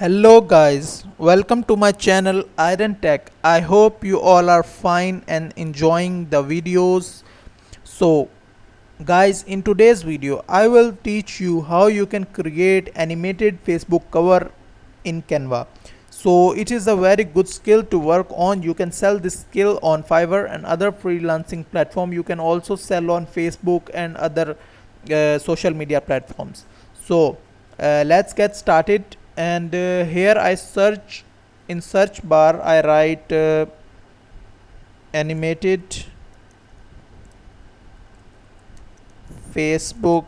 Hello guys, welcome to my channel Iron Tech. I hope you all are fine and enjoying the videos. So guys, in today's video I will teach you how you can create animated Facebook cover in Canva. So it is a very good skill to work on. You can sell this skill on Fiverr and other freelancing platform. You can also sell on Facebook and other social media platforms. So let's get started. And here I search in search bar. I write animated Facebook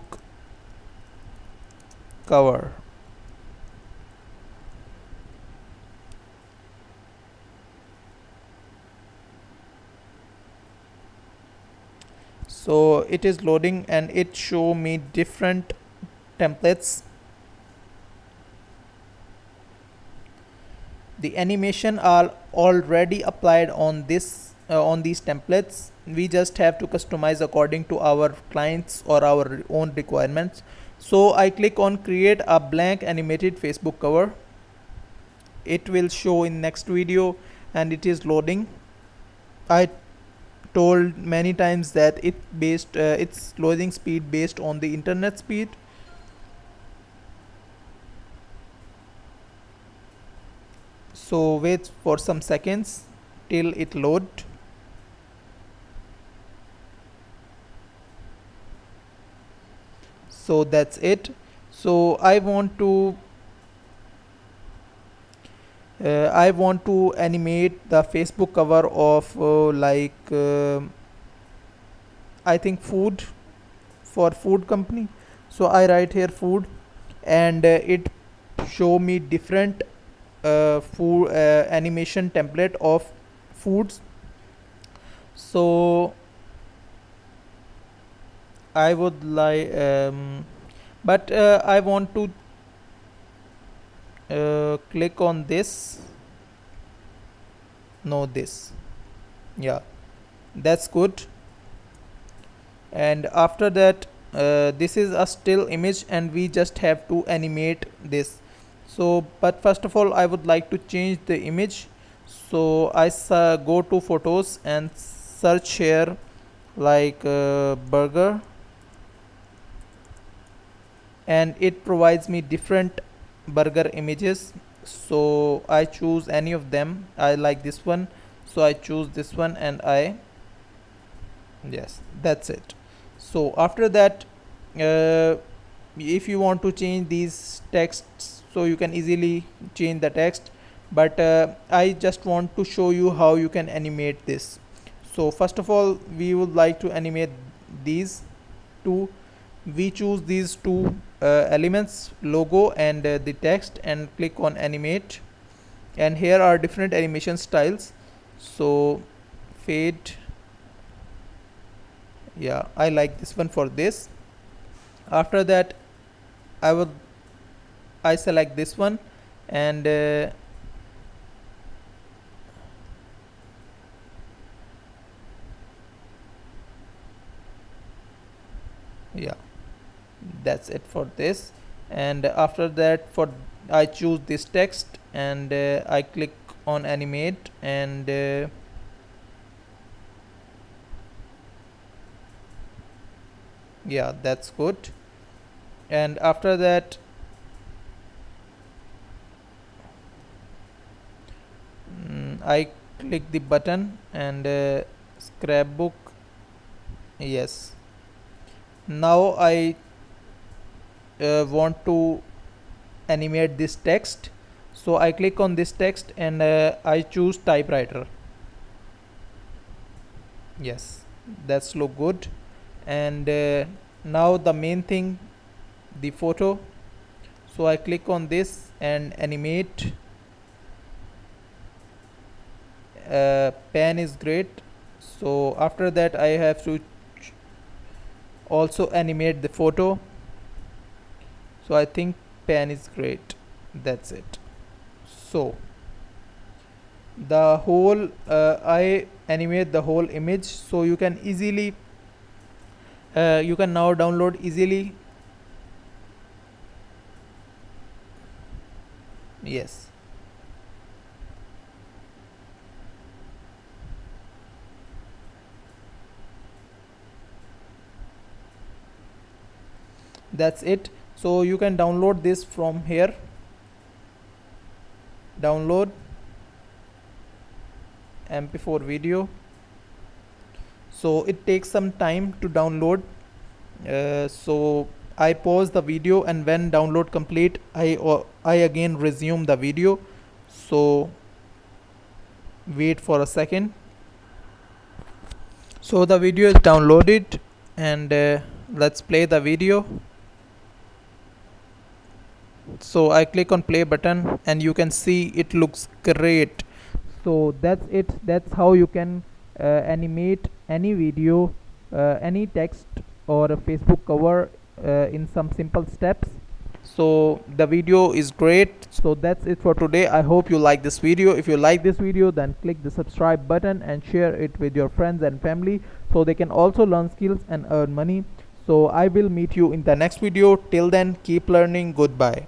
cover. So it is loading and it show me different templates. The animation are already applied on this on these templates. We just have to customize according to our clients or our own requirements. So I click on create a blank animated Facebook cover. It will show in next video and it is loading. I told many times that its loading speed based on the internet speed. So wait for some seconds till it load. So that's it. So I want to animate the Facebook cover of I think food, for food company. So I write here food and it show me different food animation template of foods. So I would like but I want to click on this. No, this. Yeah, that's good. And after that this is a still image and we just have to animate this. So but first of all I would like to change the image. So I go to photos and search here like burger, and it provides me different burger images. So I choose any of them. I like this one, so I choose this one and I yes, that's it. So after that if you want to change these texts, so you can easily change the text, but I just want to show you how you can animate this. So first of all we would like to animate these two. We choose these two elements, logo and the text, and click on animate. And here are different animation styles. So fade, yeah, I like this one for this. After that I would I select this one and yeah, that's it for this. And after that for I choose this text and I click on animate and yeah, that's good. And after that I click the button and scrapbook, yes. Now I want to animate this text. So I click on this text and I choose typewriter. Yes, that's look good. And now the main thing, the photo. So I click on this and animate. Pen is great. So after that I have to also animate the photo. So I think pen is great. That's it. So the whole I animate the whole image, so you can easily you can now download easily. Yes, that's it. So you can download this from here. Download mp4 video. So it takes some time to download. So I pause the video, and when download complete, I again resume the video. So wait for a second. So the video is downloaded, and let's play the video. So I click on play button, and you can see it looks great. So that's it. That's how you can animate any video, any text, or a Facebook cover in some simple steps. So the video is great. So that's it for today. I hope you like this video. If you like this video, then click the subscribe button and share it with your friends and family, so they can also learn skills and earn money. So I will meet you in the next video. Till then, keep learning. Goodbye.